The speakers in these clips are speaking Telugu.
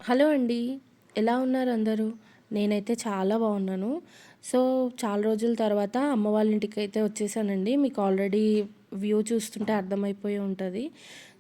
హలో అండి. ఎలా ఉన్నారు అందరూ? నేనైతే చాలా బాగున్నాను. సో, చాలా రోజుల తర్వాత అమ్మ వాళ్ళ ఇంటికైతే వచ్చేసానండి. మీకు ఆల్రెడీ వ్యూ చూస్తుంటే అర్థమైపోయి ఉంటది.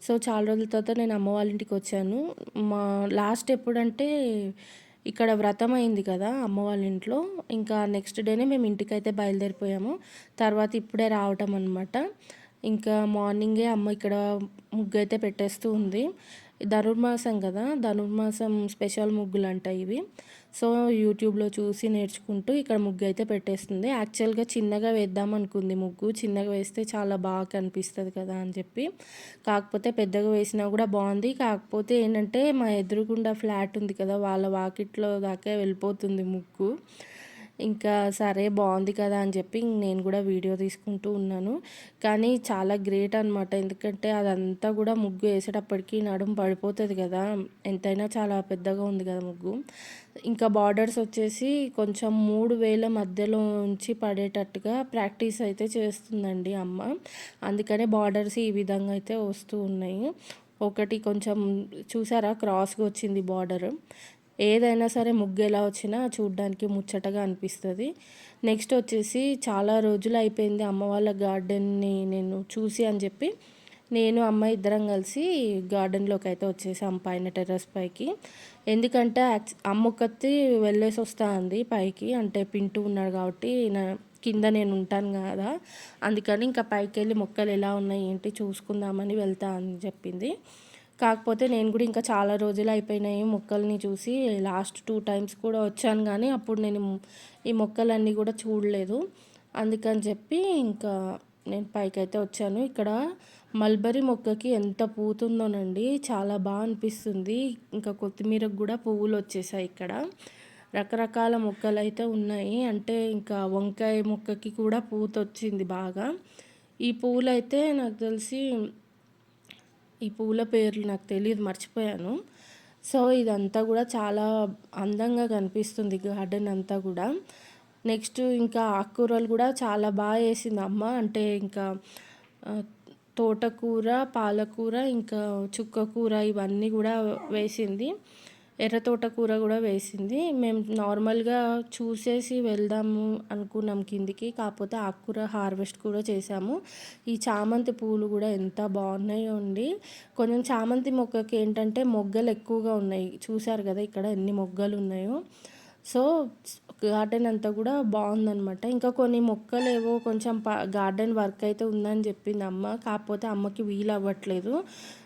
సో, చాలా రోజుల తర్వాత నేను అమ్మ వాళ్ళ ఇంటికొచ్చాను. మా లాస్ట్ ఎప్పుడంటే ఇక్కడ వ్రతం అయింది కదా! అమ్మ వాళ్ళ ఇంట్లో. ఇంకా నెక్స్ట్ డేనే మేము ఇంటికైతే బయలుదేరిపోయాము. తర్వాత ఇప్పుడే రావటం అనమాట. ఇంకా మార్నింగే అమ్మ ఇక్కడ ముగ్గైతే పెట్టేస్తూ ఉంది. ధనుర్మాసం కదా! ధనుర్మాసం స్పెషల్ ముగ్గులంట ఇవి. సో, యూట్యూబ్‌లో చూసి నేర్చుకుంటూ ఇక్కడ ముగ్గయితే పెట్టేస్తుంది. యాక్చువల్‌గా చిన్నగా వేద్దామనుకుంది ముగ్గు. చిన్నగా వేస్తే చాలా బాగా కనిపిస్తది కదా అని చెప్పి. కాకపోతే పెద్దగా వేసినా కూడా బావుంది. కాకపోతే ఏంటంటే మా ఎదురుగుండా ఫ్లాట్ ఉంది కదా! వాళ్ళ వాకిట్లో దాకా వెళ్ళిపోతుంది ముగ్గు. ఇంకా సరే బావుంది కదా అని చెప్పి నేను కూడా వీడియో తీసుకుంటూ ఉన్నాను. కానీ చాలా గ్రేట్ అనమాట. ఎందుకంటే అదంతా కూడా ముగ్గు ఏసేటప్పటికి నడుము పడిపోతది కదా! ఎంతైనా చాలా పెద్దగా ఉంది కదా ముగ్గు. ఇంకా బార్డర్స్ వచ్చేసి కొంచెం 3 వేల మధ్యలో ఉంచి పడేటట్టుగా ప్రాక్టీస్ అయితే చేస్తుందండి అమ్మ. అందుకనే బార్డర్స్ ఈ విధంగా అయితే వస్తూ ఉన్నాయి. ఒకటి కొంచెం చూసారా క్రాస్‌గా వచ్చింది బార్డర్. ఏదైనా సరే ముగ్గు ఎలా వచ్చినా చూడ్డానికి ముచ్చటగా అనిపిస్తది. నెక్స్ట్ వచ్చేసి చాలా రోజులు అయిపోయింది అమ్మ వాళ్ళ గార్డెన్‌ని నేను చూసి అని చెప్పి, నేను అమ్మ ఇద్దరం కలిసి గార్డెన్‌లోకి అయితే వచ్చేసాం పైన టెర్రస్ పైకి. ఎందుకంటే అమ్మ ఒక్కతి వెళ్ళేసి వస్తా అంది పైకి. అంటే పింటూ ఉన్నాడు కాబట్టి కింద నేను ఉంటాను కదా! అందుకని ఇంకా పైకెళ్ళి మొక్కలు ఎలా ఉన్నాయి ఏంటి చూసుకుందామని వెళ్తా అని చెప్పింది. కాకపోతే నేను కూడా ఇంకా చాలా రోజులు అయిపోయినాయి మొక్కల్ని చూసి. లాస్ట్ 2 టైమ్స్ కూడా వచ్చాను కానీ అప్పుడు నేను ఈ మొక్కలన్నీ కూడా చూడలేదు. అందుకని చెప్పి ఇంకా నేను పైకైతే వచ్చాను. ఇక్కడ మల్బరీ మొక్కకి ఎంత పూతుందోనండి. చాలా బాగా అనిపిస్తుంది. ఇంకా కొత్తిమీరకు కూడా పువ్వులు వచ్చేసాయి ఇక్కడ. రకరకాల మొక్కలైతే ఉన్నాయి. అంటే ఇంకా వంకాయ మొక్కకి కూడా పూతొచ్చింది బాగా. ఈ పువ్వులైతే నాకు తెలిసి ఈ పూల పేర్లు నాకు తెలీదు, మర్చిపోయాను. సో, ఇదంతా గూడా చాలా అందంగా కనిపిస్తుంది గార్డెన్ అంతా గూడా. నెక్స్ట్ ఇంకా ఆకుకూరలు గూడా చాలా ఏసింది అమ్మ. అంటే ఇంకా ఆహ్, తోటకూర, పాలకూర, ఇంకా చుక్కకూర ఇవన్నీ గూడా వేసింది. ఎర్ర తోటకూర గూడా వేసింది. మేము నార్మల్‌గా చూసేసి వెళ్దాము అనుకున్నాం కిందికి. కాకపోతే ఆకుకూర హార్వెస్ట్ కూడా చేశాము. ఈ చామంతి పూలు గూడా ఎంత బాగున్నాయో అండి. కొంచెం చామంతి మొక్కకి ఏంటంటే మొగ్గలు ఎక్కువగా ఉన్నాయి. చూసారు గదా ఇక్కడ ఎన్ని మొగ్గలున్నాయో. సో, గార్డెన్ అంతా గూడా బావుందనమాట. ఇంకా కొన్ని మొక్కలేవో కొంచెం గార్డెన్ వర్క్ అయితే ఉందని జెప్పింది అమ్మ. కాకపోతే అమ్మకి వీలవ్వట్లేదు.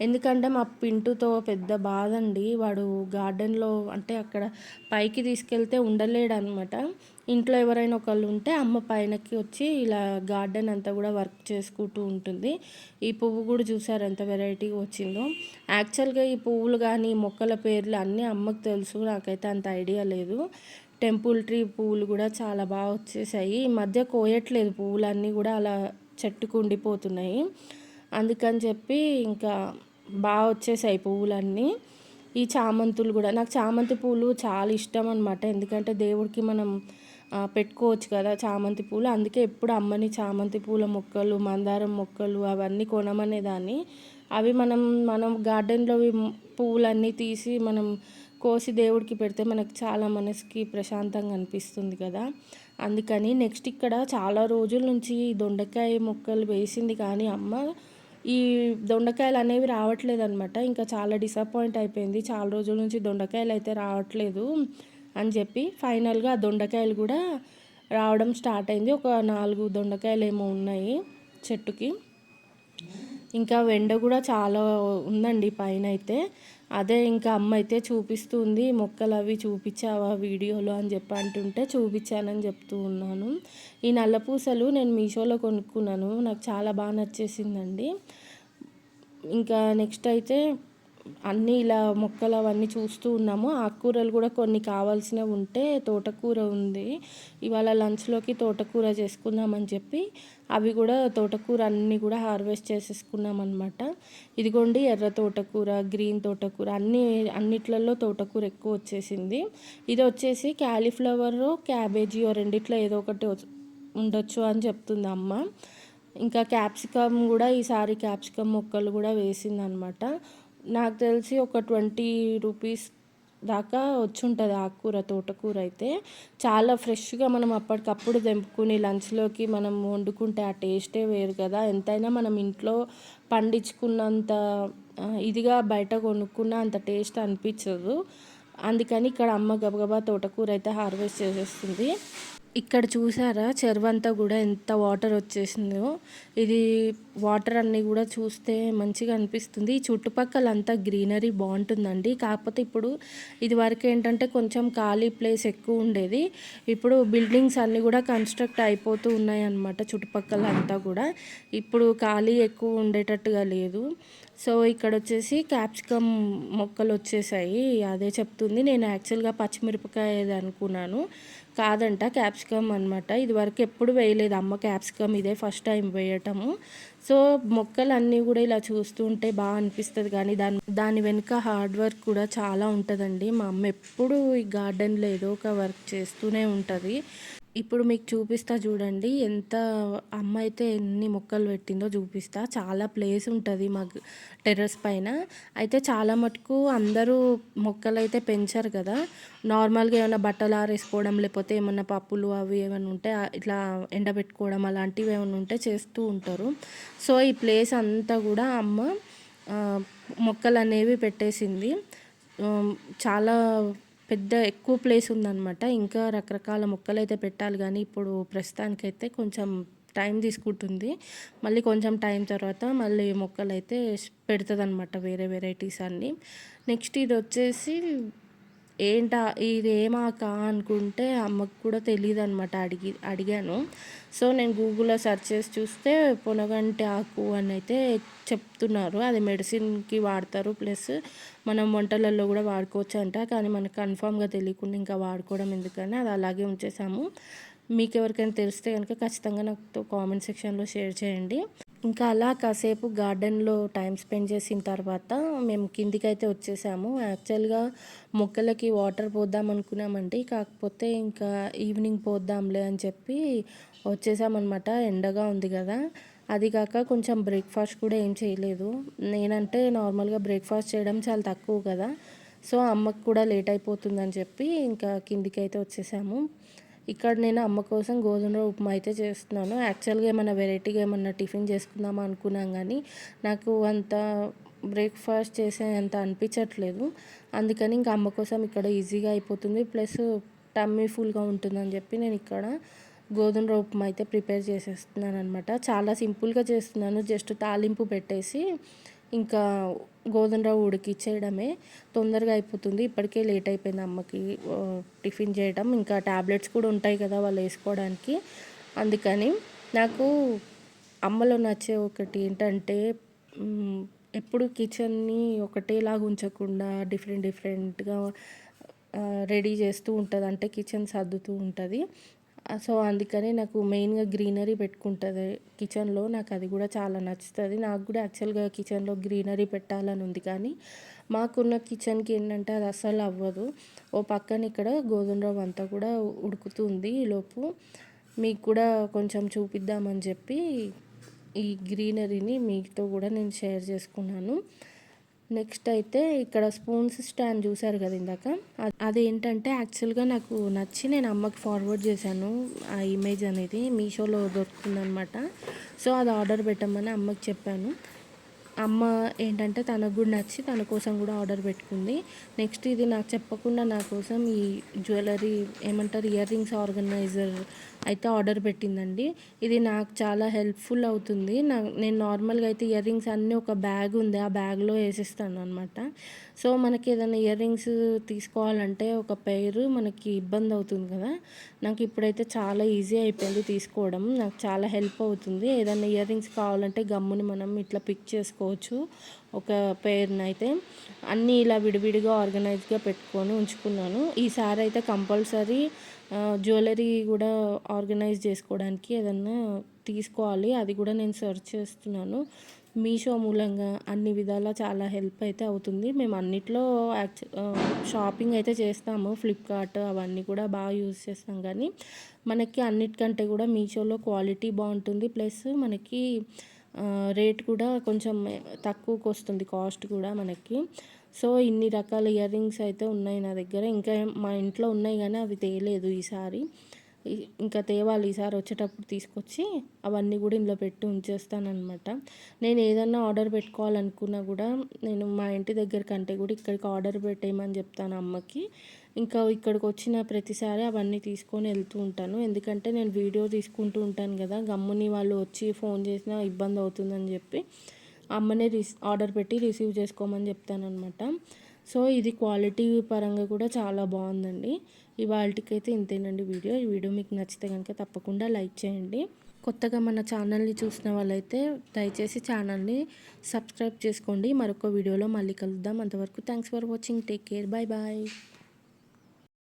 ఎందుకంటే మా పింటూతో పెద్ద బాధండి. వాడు గార్డెన్‌లో అంటే అక్కడ పైకి తీసుకెళ్తే ఉండలేడనమాట. ఇంట్లో ఎవరైనా ఒకళ్ళు ఉంటే అమ్మ పైనకి వచ్చి ఇలా గార్డెన్ అంతా గూడా వర్క్ చేసుకుంటూ ఉంటుంది. ఈ పువ్వు గూడా చూసారా ఎంత వెరైటీగా వచ్చిందో. యాక్చువల్‌గా ఈ పువ్వులు గానీ, మొక్కల పేర్లు అన్నీ అమ్మకు తెలుసు. నాకైతే అంత ఐడియా లేదు. టెంపుల్ ట్రీ పువ్వులు గూడా చాలా బాగా వచ్చేసాయి. ఈ మధ్య కోయట్లేదు, పువ్వులన్నీ గూడా అలా చెట్టుకు ఉండిపోతున్నాయి. అందుకని చెప్పి ఇంకా వచ్చేసాయి పువ్వులన్నీ. ఈ చామంతులు గూడా నాకు చామంతి పూలు చాలా ఇష్టం అనమాట. ఎందుకంటే దేవుడికి మనం పెట్టుకోవచ్చు కదా చామంతి పూలు. అందుకే ఎప్పుడు అమ్మని చామంతి పూల మొక్కలు, మందారం మొక్కలు అవన్నీ కొనమనేదాన్ని. అవి మనం గార్డెన్‌లోవి పువ్వులన్నీ తీసి మనం కోసి దేవుడికి పెడితే మనకు చాలా మనసుకి ప్రశాంతంగా అనిపిస్తుంది కదా! అందుకని నెక్స్ట్ ఇక్కడ చాలా రోజుల నుంచి దొండకాయ మొక్కలు వేసింది కానీ అమ్మ, ఈ దొండకాయలు అనేవి రావట్లేదనమాట. ఇంకా చాలా డిసప్పాయింట్ అయిపోయింది. చాలా రోజుల నుంచి దొండకాయలు అయితే రావట్లేదు అని చెప్పి ఫైనల్‌గా ఆ దొండకాయలు కూడా రావడం స్టార్ట్ అయింది. ఒక 4 దొండకాయలేమో ఉన్నాయి చెట్టుకి. ఇంకా వెండ కూడా చాలా ఉందండి పైనైతే. అదే ఇంకా అమ్మ అయితే చూపిస్తుంది. మొక్కలవి చూపించావా వీడియోలో అని చెప్పి అంటుంటే చూపించానని చెప్తూ ఉన్నాను. ఈ నల్ల పూసలు నేను మీషోలో కొనుక్కున్నాను. నాకు చాలా బాగా నచ్చేసిందండి. ఇంకా నెక్స్ట్ అయితే అన్నీ ఇలా మొక్కలు అవన్నీ చూస్తూ ఉన్నాము. ఆకుకూరలు కూడా కొన్ని కావాల్సినవి ఉంటే తోటకూర ఉంది. ఇవాళ లంచ్‌లోకి తోటకూర చేసుకుందామని చెప్పి అవి కూడా తోటకూర అన్నీ కూడా హార్వెస్ట్ చేసేసుకున్నామన్నమాట. ఇదిగోండి ఎర్ర తోటకూర, గ్రీన్ తోటకూర అన్నిట్లలో తోటకూర ఎక్కువ వచ్చేసింది. ఇది వచ్చేసి క్యాలీఫ్లవరో, క్యాబేజీయో రెండిట్లో ఏదో ఒకటి ఉండొచ్చు అని చెప్తుంది అమ్మ. ఇంకా క్యాప్సికమ్ కూడా ఈసారి క్యాప్సికమ్ మొక్కలు కూడా వేసిందనమాట. నాకు తెలిసి ఒక 20 రూపీస్ దాకా వచ్చుంటది ఆకుకూర, తోటకూర అయితే. చాలా ఫ్రెష్‌గా మనం అప్పటికప్పుడు తెంపుకొని లంచ్‌లోకి మనం వండుకుంటే ఆ టేస్టే వేరు కదా! ఎంతైనా మనం ఇంట్లో పండించుకున్నంత ఇదిగా బయట కొనుక్కున్న అంత టేస్ట్ అనిపించదు. అందుకని ఇక్కడ అమ్మ గబగబా తోటకూర అయితే హార్వెస్ట్ చేసేస్తుంది. ఇక్కడ చూసారా చెరువంతా గూడా ఎంత వాటర్ వచ్చేసిందో. ఇది వాటర్ అన్నీ గూడా చూస్తే మంచిగా అనిపిస్తుంది. ఈ చుట్టుపక్కలంతా గ్రీనరీ బావుంటుందండి. కాకపోతే ఇప్పుడు ఇదివరకేంటంటే కొంచెం ఖాళీ ప్లేస్ ఎక్కువుండేది. ఇప్పుడు బిల్డింగ్స్ అన్నీ గూడా కన్‌స్ట్రక్ట్ అయిపోతూ ఉన్నాయన్నమాట చుట్టుపక్కలంతా గూడా. ఇప్పుడు ఖాళీ ఎక్కువ ఉండేటట్టుగా లేదు. సో, ఇక్కడొచ్చేసి క్యాప్సికమ్ మొక్కలొచ్చేసాయి. అదే చెప్తుంది. నేను యాక్చువల్‌గా పచ్చిమిరపకాయది అనుకున్నాను. కాదంట క్యాప్సికమ్ అనమాట. ఇదివరకు ఎప్పుడు వేయలేదు అమ్మ క్యాప్సికమ్. ఇదే ఫస్ట్ టైం వేయటము. సో, మొక్కలన్నీ గూడా ఇలా చూస్తూ ఉంటే అనిపిస్తది కానీ దాని వెనుక హార్డ్ వర్క్ కూడా చాలా ఉంటదండి. మా అమ్మ ఎప్పుడూ ఈ గార్డెన్‌లో ఏదో ఒక వర్క్ చేస్తూనే ఉంటది. ఇప్పుడు మీకు చూపిస్తా చూడండి. అమ్మ అయితే ఎన్ని మొక్కలు పెట్టిందో చూపిస్తా. చాలా ప్లేస్ ఉంటది మాకు టెర్రస్ పైన. అయితే చాలా మటుకు అందరూ మొక్కలైతే పెంచరు కదా! నార్మల్‌గా ఏమన్నా బట్టలు ఆరేసుకోవడం, లేకపోతే ఏమన్నా పప్పులు అవి ఏమన్నా ఉంటే ఇట్లా ఎండబెట్టుకోవడం అలాంటివి ఏమన్నా ఉంటే చేస్తూ ఉంటారు. సో, ఈ ప్లేస్ అంతా కూడా అమ్మ మొక్కలనేవి పెట్టేసింది. ఆహ్, చాలా ఎక్కువ ప్లేస్ ఉందనమాట. ఇంకా రకరకాల మొక్కలైతే పెట్టాలి గానీ, ఇప్పుడు ప్రస్తుతానికైతే కొంచెం టైం తీసుకుంటుంది. మళ్ళీ కొంచెం టైం తర్వాత మళ్ళీ మొక్కలైతే పెడతదనమాట వేరే వెరైటీస్ అన్నీ. నెక్స్ట్ ఇదొచ్చేసి ఇదేమాకా అనుకుంటే అమ్మకు కూడా తెలీదనమాట. అడిగాను. సో, నేను గూగుల్‌లో సెర్చ్ చేసి చూస్తే పొనగంటి ఆకు అనైతే చెప్తున్నారు. అది మెడిసిన్‌కి వాడతారు. ప్లస్ మనం వంటలలో కూడా వాడుకోవచ్చంట. కానీ మనకు కన్ఫర్మ్‌గా తెలియకుండా ఇంకా వాడుకోవడం ఎందుకని అది అలాగే ఉంచేసాము. మీకెవరికైనా తెలిస్తే గనుక ఖచ్చితంగా నాతో కామెంట్ సెక్షన్‌లో షేర్ చేయండి. ఇంకా అలా కాసేపు గార్డెన్‌లో టైమ్ స్పెండ్ చేసిన తర్వాత మేము కిందికైతే వచ్చేసాము. యాక్చువల్‌గా మొక్కలకి వాటర్ పోద్దాం అనుకున్నామండి. కాకపోతే ఇంకా ఈవినింగ్ పోద్దాంలే అని చెప్పి వచ్చేసామనమాట. ఎండగా ఉంది గదా! అది కాక కొంచెం బ్రేక్‌ఫాస్ట్ కూడా ఏం చేయలేదు. నేనంటే నార్మల్‌గా బ్రేక్‌ఫాస్ట్ చేయడం చాలా తక్కువ కదా! సో, అమ్మకి కూడా లేట్ అయిపోతుందని చెప్పి ఇంకా కిందికైతే వచ్చేసాము. ఇక్కడ నేను అమ్మ కోసం గోధుమ రవ్వ ఉప్మా అయితే చేస్తున్నాను. యాక్చువల్‌గా ఏమన్నా వెరైటీగా ఏమన్నా టిఫిన్ చేసుకుందామా అనుకున్నాం గానీ, నాకు అంత బ్రేక్‌ఫాస్ట్ చేసేంత అనిపించట్లేదు. అందుకని ఇంక అమ్మ కోసం ఇక్కడ ఈజీగా అయిపోతుంది. ప్లస్ టమ్మీ ఫుల్‌గా ఉంటుందని చెప్పి నేను ఇక్కడ గోధుమ రవ్వ ఉప్మా అయితే ప్రిపేర్ చేసేస్తున్నాననమాట. చాలా సింపుల్‌గా చేస్తున్నాను. జస్ట్ తాలింపు పెట్టేసి ఇంకా గోధుమ రవ్వ ఉడికిచ్చేయడమే. తొందరగా అయిపోతుంది. ఇప్పటికే లేట్ అయిపోయింది అమ్మకి టిఫిన్ చేయడం. ఇంకా టాబ్లెట్స్ కూడా ఉంటాయి కదా వాళ్ళు వేసుకోవడానికి. అందుకని నాకు అమ్మలో నచ్చే ఒకటి ఏంటంటే ఎప్పుడు కిచెన్‌ని ఒకటేలాగా ఉంచకుండా డిఫరెంట్‌గా రెడీ చేస్తూ ఉంటది. అంటే కిచెన్ సర్దుతూ ఉంటది. సో, అందుకని నాకు మెయిన్‌గా గ్రీనరీ పెట్టుకుంటది కిచెన్‌లో. నాకది గూడా చాలా నచ్చుతది. నాకు గూడా యాక్చువల్‌గా కిచెన్‌లో గ్రీనరీ పెట్టాలని ఉంది కానీ, మాకున్న కిచెన్‌కి ఏంటంటే అది అస్సలు అవ్వదు. ఓ పక్కన ఇక్కడ గోధుమ రవ్వ అంతా కూడా ఉడుకుతుంది ఈలోపు. మీకు కూడా కొంచెం చూపిద్దామని చెప్పి ఈ గ్రీనరీని మీతో కూడా నేను షేర్ చేసుకున్నాను. నెక్స్ట్ అయితే ఇక్కడ స్పూన్స్ స్టాండ్ చూసారు కదా ఇందాక. అదేంటంటే యాక్చువల్‌గా నాకు నచ్చి నేను అమ్మకి ఫార్వర్డ్ చేశాను. ఆ ఇమేజ్ అనేది మీషోలో దొరుకుతుందనమాట. సో, అది ఆర్డర్ పెట్టమని అమ్మకి చెప్పాను. అమ్మ ఏంటంటే తనకు కూడా నచ్చి తన కోసం కూడా ఆర్డర్ పెట్టుకుంది. నెక్స్ట్ ఇది నాకు చెప్పకుండా నా కోసం ఈ జ్యువెలరీ ఏమంటారు ఇయర్ రింగ్స్ ఆర్గనైజర్ అయితే ఆర్డర్ పెట్టిందండి. ఇది నాకు చాలా హెల్ప్‌ఫుల్ అవుతుంది. నేను నార్మల్‌గా అయితే ఇయర్ రింగ్స్ అన్నీ ఒక బ్యాగ్ ఉంది. ఆ బ్యాగ్‌లో వేసేస్తాను అనమాట. సో, మనకి ఏదైనా ఇయర్ రింగ్స్ తీసుకోవాలంటే ఒక పెయిర్ మనకి ఇబ్బంది అవుతుంది కదా! నాకు ఇప్పుడైతే చాలా ఈజీ అయిపోయింది తీసుకోవడం. నాకు చాలా హెల్ప్ అవుతుంది. ఏదైనా ఇయర్ రింగ్స్ కావాలంటే గమ్ముని మనం ఇట్లా పిక్ చేసుకోవచ్చు. ఒక పెయిర్‌నైతే అన్నీ ఇలా విడివిడిగా ఆర్గనైజ్‌గా పెట్టుకొని ఉంచుకున్నాను. ఈసారి అయితే కంపల్సరీ జ్యువెలరీ కూడా ఆర్గనైజ్ చేసుకోవడానికి ఏదన్నా తీసుకోవాలి. అది కూడా నేను సెర్చ్ చేస్తున్నాను. మీషో మూలంగా అన్ని విధాలా చాలా హెల్ప్ అయితే అవుతుంది. మేము అన్నిట్లో షాపింగ్ అయితే చేస్తాము. ఫ్లిప్‌కార్ట్ అవన్నీ కూడా బాగా యూజ్ చేస్తాం కానీ, మనకి అన్నిటికంటే కూడా మీషోలో క్వాలిటీ బాగుంటుంది. ప్లస్ మనకి రేట్ కూడా కొంచెం తక్కువకొస్తుంది కాస్ట్ కూడా మనకి. సో ఇన్ని రకాల ఇయర్ రింగ్స్ అయితే ఉన్నాయి నా దగ్గర. ఇంకా మా ఇంట్లో ఉన్నాయి కానీ అవి తేలేదు ఈసారి. ఇంకా తేవాలి ఈసారి వచ్చేటప్పుడు తీసుకొచ్చి అవన్నీ కూడా ఇందులో పెట్టి ఉంచేస్తానన్నమాట. నేను ఏదన్నా ఆర్డర్ పెట్టుకోవాలనుకున్నా కూడా నేను మా ఇంటి దగ్గర కంటే కూడా ఇక్కడికి ఆర్డర్ పెట్టేయమని చెప్తాను అమ్మకి. ఇంకా ఇక్కడికి వచ్చిన ప్రతిసారి అవన్నీ తీసుకొని వెళ్తూ ఉంటాను. ఎందుకంటే నేను వీడియో తీసుకుంటూ ఉంటాను కదా, గమ్ముని వాళ్ళు వచ్చి ఫోన్ చేసినా ఇబ్బంది అవుతుందని చెప్పి అమ్మనే ఆర్డర్ పెట్టి రిసీవ్ చేసుకోమని చెప్తానన్నమాట. సో ఇది క్వాలిటీ పరంగా కూడా చాలా బాగుందండి. ఇవాళకైతే ఇంతేనండి వీడియో. ఈ వీడియో మీకు నచ్చితే కనుక తప్పకుండా లైక్ చేయండి. కొత్తగా మన ఛానల్ని చూసిన వాళ్ళైతే దయచేసి ఛానల్ని సబ్స్క్రైబ్ చేసుకోండి. మరొక వీడియోలో మళ్ళీ కలుద్దాం. అంతవరకు thanks for watching. Take care. Bye bye.